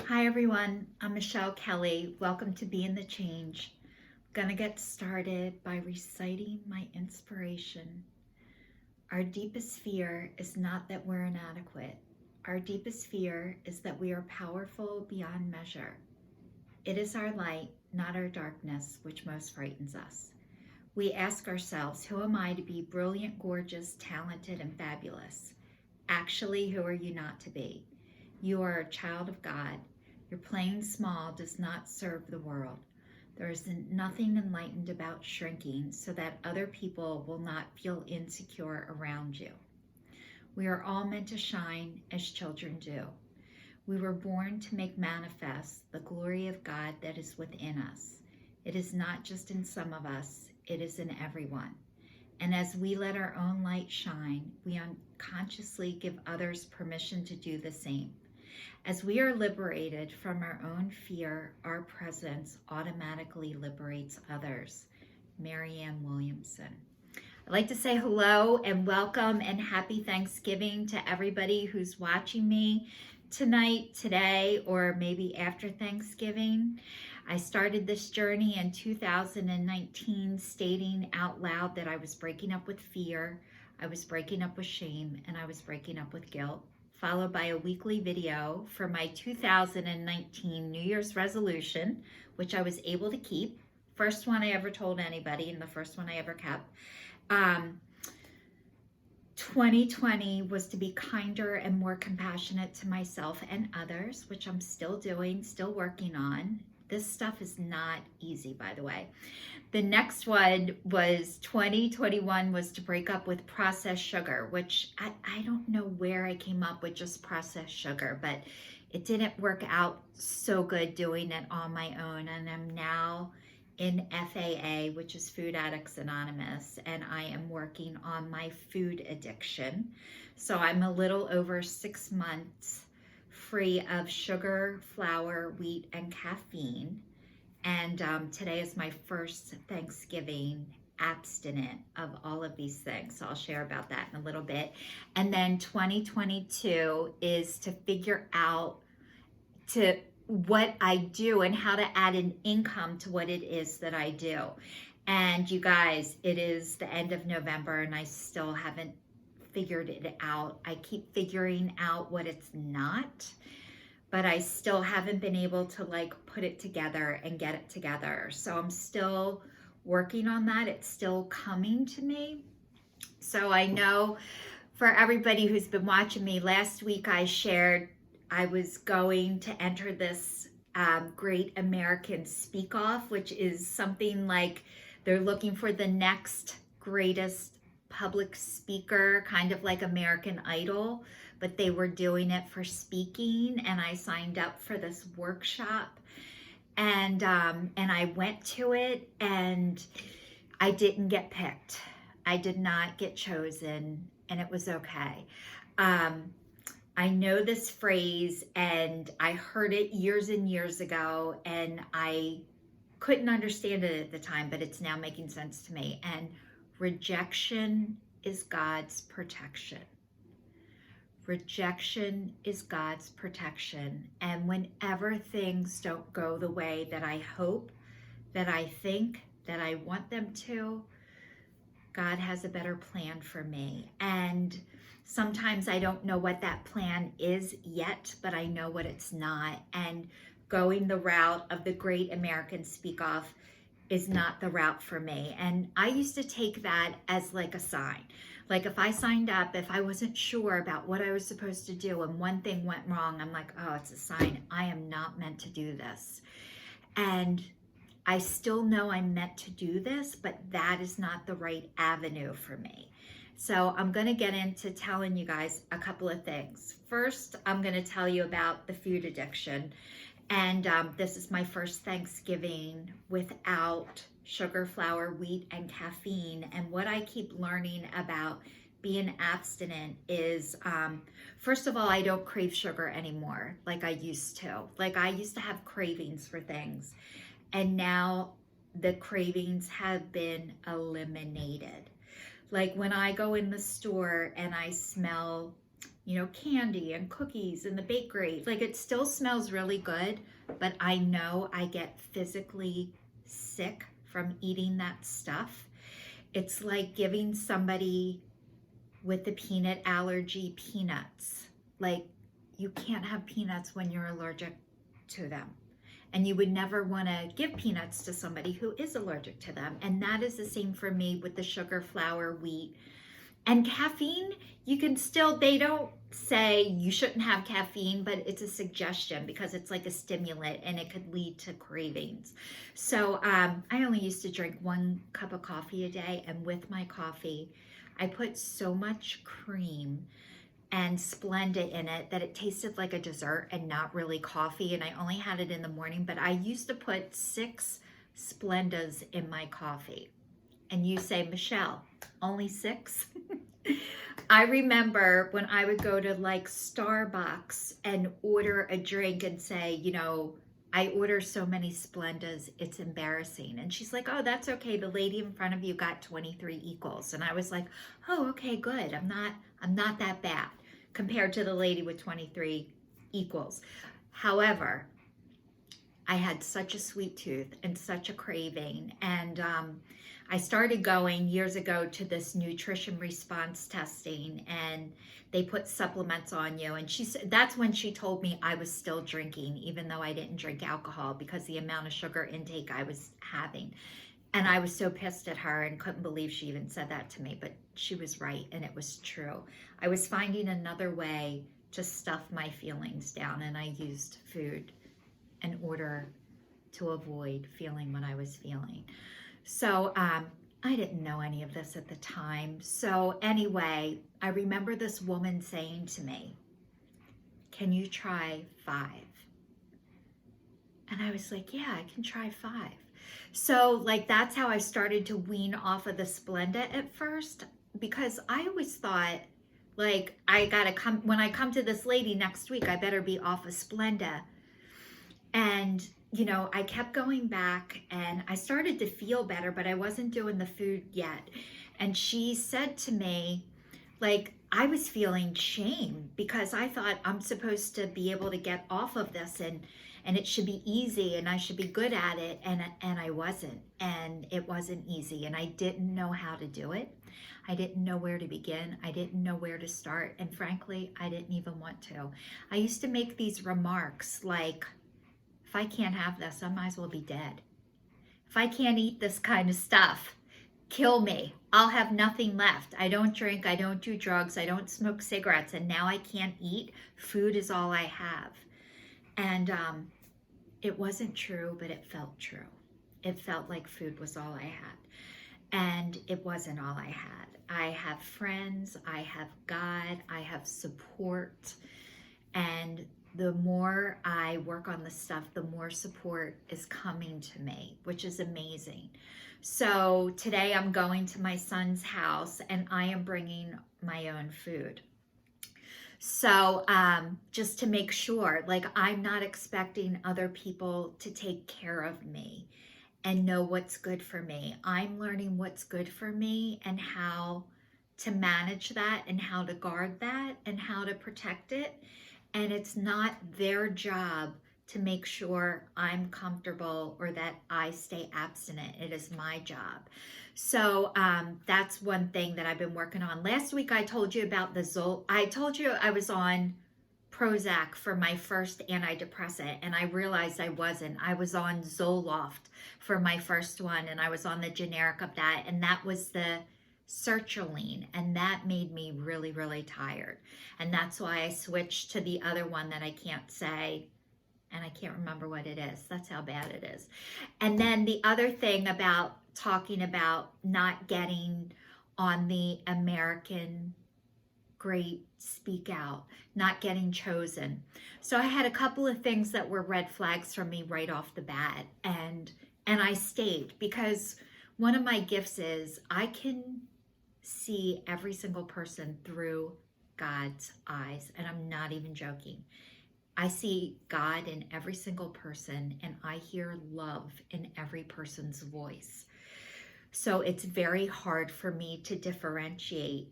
Hi everyone, I'm Michelle Kelly. Welcome to Be in the Change. I'm gonna get started by reciting my inspiration. Our deepest fear is not that we're inadequate. Our deepest fear is that we are powerful beyond measure. It is our light, not our darkness, which most frightens us. We ask ourselves, who am I to be brilliant, gorgeous, talented, and fabulous? Actually, who are you not to be? You are a child of God. Your playing small does not serve the world. There is nothing enlightened about shrinking so that other people will not feel insecure around you. We are all meant to shine as children do. We were born to make manifest the glory of God that is within us. It is not just in some of us, it is in everyone. And as we let our own light shine, we unconsciously give others permission to do the same. As we are liberated from our own fear, our presence automatically liberates others. Marianne Williamson. I'd like to say hello and welcome and happy Thanksgiving to everybody who's watching me tonight, today, or maybe after Thanksgiving. I started this journey in 2019 stating out loud that I was breaking up with fear, I was breaking up with shame, and I was breaking up with guilt, followed by a weekly video for my 2019 New Year's resolution, which I was able to keep. First one I ever told anybody and the first one I ever kept. 2020 was to be kinder and more compassionate to myself and others, which I'm still doing, still working on. This stuff is not easy, by the way. The next one was 2021 was to break up with processed sugar, which I don't know where I came up with just processed sugar, but it didn't work out so good doing it on my own. And I'm now in FAA, which is Food Addicts Anonymous, and I am working on my food addiction. So I'm a little over 6 months free of sugar, flour, wheat, and caffeine. And today is my first Thanksgiving abstinent of all of these things. So I'll share about that in a little bit. And then 2022 is to figure out what I do and how to add an income to what it is that I do. And you guys, it is the end of November and I still haven't figured it out. I keep figuring out what it's not, but I still haven't been able to put it together and get it together. So I'm still working on that. It's still coming to me. So I know for everybody who's been watching me, last week I shared I was going to enter this Great American Speak Off, which is something like they're looking for the next greatest public speaker, kind of like American Idol, but they were doing it for speaking, and I signed up for this workshop, and I went to it, and I didn't get picked. I did not get chosen, and it was okay. I know this phrase and I heard it years and years ago and I couldn't understand it at the time, but it's now making sense to me. And rejection is God's protection. Rejection is God's protection. And whenever things don't go the way that I hope, that I think, that I want them to, God has a better plan for me. And sometimes I don't know what that plan is yet, but I know what it's not. And going the route of the Great American Speak Off is not the route for me. And I used to take that as like a sign. Like if I signed up, if I wasn't sure about what I was supposed to do and one thing went wrong, I'm like, oh, it's a sign. I am not meant to do this. And I still know I'm meant to do this, but that is not the right avenue for me. So I'm going to get into telling you guys a couple of things. First, I'm going to tell you about the food addiction. And this is my first Thanksgiving without sugar, flour, wheat, and caffeine. And what I keep learning about being abstinent is, first of all, I don't crave sugar anymore like I used to. Like I used to have cravings for things. And now the cravings have been eliminated. Like when I go in the store and I smell candy and cookies in the bakery. Like, it still smells really good, but I know I get physically sick from eating that stuff. It's like giving somebody with the peanut allergy peanuts. Like, you can't have peanuts when you're allergic to them. And you would never want to give peanuts to somebody who is allergic to them. And that is the same for me with the sugar, flour, wheat, and caffeine. You can still, they don't say you shouldn't have caffeine, but it's a suggestion because it's like a stimulant and it could lead to cravings. So I only used to drink 1 cup of coffee a day. And with my coffee, I put so much cream and Splenda in it that it tasted like a dessert and not really coffee. And I only had it in the morning, but I used to put 6 Splendas in my coffee. And you say, Michelle, only 6? I remember when I would go to like Starbucks and order a drink and say, I order so many Splendas, it's embarrassing. And she's like, oh, that's okay. The lady in front of you got 23 equals. And I was like, oh, okay, good. I'm not that bad compared to the lady with 23 equals. However, I had such a sweet tooth and such a craving. And I started going years ago to this nutrition response testing, and they put supplements on you. And that's when she told me I was still drinking, even though I didn't drink alcohol, because the amount of sugar intake I was having. And I was so pissed at her and couldn't believe she even said that to me, but she was right, and it was true. I was finding another way to stuff my feelings down, and I used food in order to avoid feeling what I was feeling. So I didn't know any of this at the time. So anyway, I remember this woman saying to me, can you try 5? And I was like, yeah, I can try 5. So like, that's how I started to wean off of the Splenda at first, because I always thought, like, when I come to this lady next week, I better be off of Splenda. And I kept going back and I started to feel better, but I wasn't doing the food yet. And she said to me, like, I was feeling shame because I thought I'm supposed to be able to get off of this and it should be easy and I should be good at it. And I wasn't, and it wasn't easy, and I didn't know how to do it. I didn't know where to begin. I didn't know where to start. And frankly, I didn't even want to. I used to make these remarks like, if I can't have this, I might as well be dead. If I can't eat this kind of stuff, kill me. I'll have nothing left. I don't drink. I don't do drugs. I don't smoke cigarettes. And now I can't eat. Food is all I have. And it wasn't true, but it felt true. It felt like food was all I had. And it wasn't all I had. I have friends. I have God. I have support. And the more I work on this stuff, the more support is coming to me, which is amazing. So today I'm going to my son's house and I am bringing my own food. So just to make sure, like, I'm not expecting other people to take care of me and know what's good for me. I'm learning what's good for me and how to manage that and how to guard that and how to protect it. And it's not their job to make sure I'm comfortable or that I stay abstinent. It is my job. So that's one thing that I've been working on. Last week I told you about I told you I was on Prozac for my first antidepressant, and I realized I wasn't. I was on Zoloft for my first one, and I was on the generic of that, and that was the sertraline, and that made me really, really tired. And that's why I switched to the other one that I can't say, and I can't remember what it is. That's how bad it is. And then the other thing about talking about not getting on the American Great Speak Out, not getting chosen. So I had a couple of things that were red flags for me right off the bat, and I stayed because one of my gifts is I can see every single person through God's eyes, and I'm not even joking. I see God in every single person, and I hear love in every person's voice. So it's very hard for me to differentiate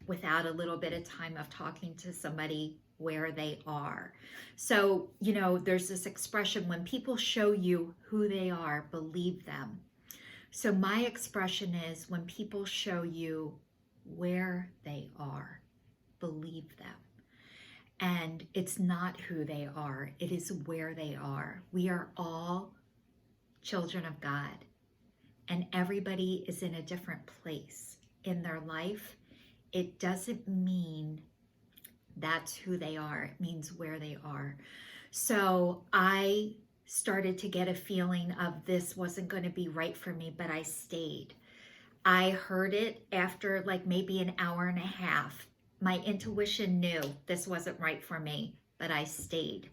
without a little bit of time of talking to somebody where they are. So, you know, there's this expression, when people show you who they are, believe them. So my expression is, when people show you where they are, believe them. And it's not who they are, it is where they are. We are all children of God, and everybody is in a different place in their life. It doesn't mean that's who they are, it means where they are. So I started to get a feeling of this wasn't going to be right for me, but I stayed. I heard it after like maybe an hour and a half. My intuition knew this wasn't right for me, but I stayed.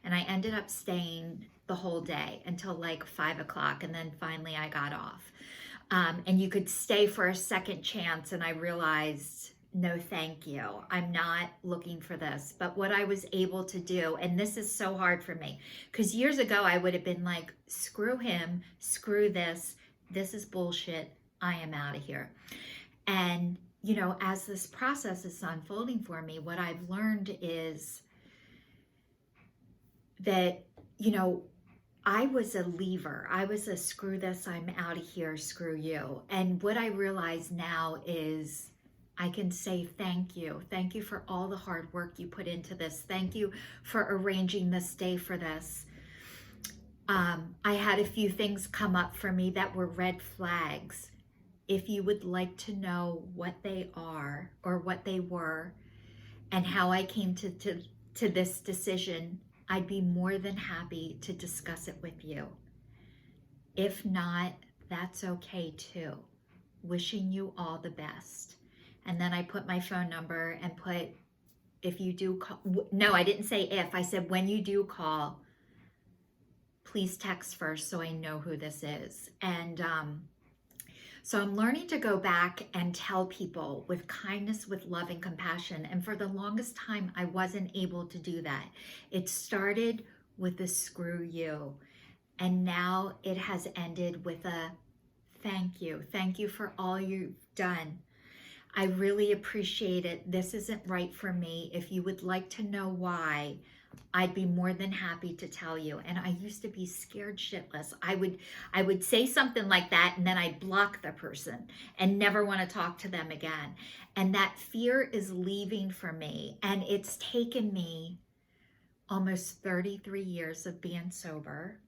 And I ended up staying the whole day until like 5 o'clock. And then finally I got off. And you could stay for a second chance. And I realized, no, thank you. I'm not looking for this. But what I was able to do, and this is so hard for me, because years ago I would have been like, screw him, screw this. This is bullshit. I am out of here. And, you know, as this process is unfolding for me, what I've learned is that, you know, I was a leaver. I was a screw this, I'm out of here, screw you. And what I realize now is I can say thank you. Thank you for all the hard work you put into this. Thank you for arranging this day for this. I had a few things come up for me that were red flags. If you would like to know what they are or what they were and how I came to this decision, I'd be more than happy to discuss it with you. If not, that's okay too. Wishing you all the best. And then I put my phone number and put, if you do call, no, I didn't say if, I said when you do call, please text first so I know who this is. And so I'm learning to go back and tell people with kindness, with love and compassion. And for the longest time, I wasn't able to do that. It started with a screw you. And now it has ended with a thank you. Thank you for all you've done. I really appreciate it. This isn't right for me. If you would like to know why, I'd be more than happy to tell you. And I used to be scared shitless. I would say something like that and then I'd block the person and never want to talk to them again. And that fear is leaving for me. And it's taken me almost 33 years of being sober,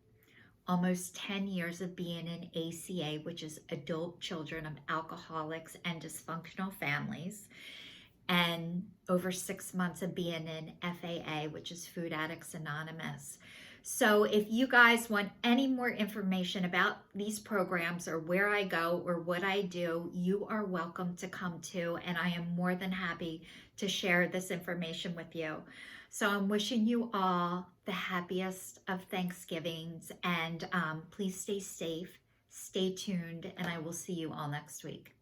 almost 10 years of being in ACA, which is Adult Children of Alcoholics and Dysfunctional Families, and over 6 months of being in FAA, which is Food Addicts Anonymous. So if you guys want any more information about these programs or where I go or what I do, you are welcome to come to, and I am more than happy to share this information with you. So I'm wishing you all the happiest of Thanksgivings, and please stay safe, stay tuned, and I will see you all next week.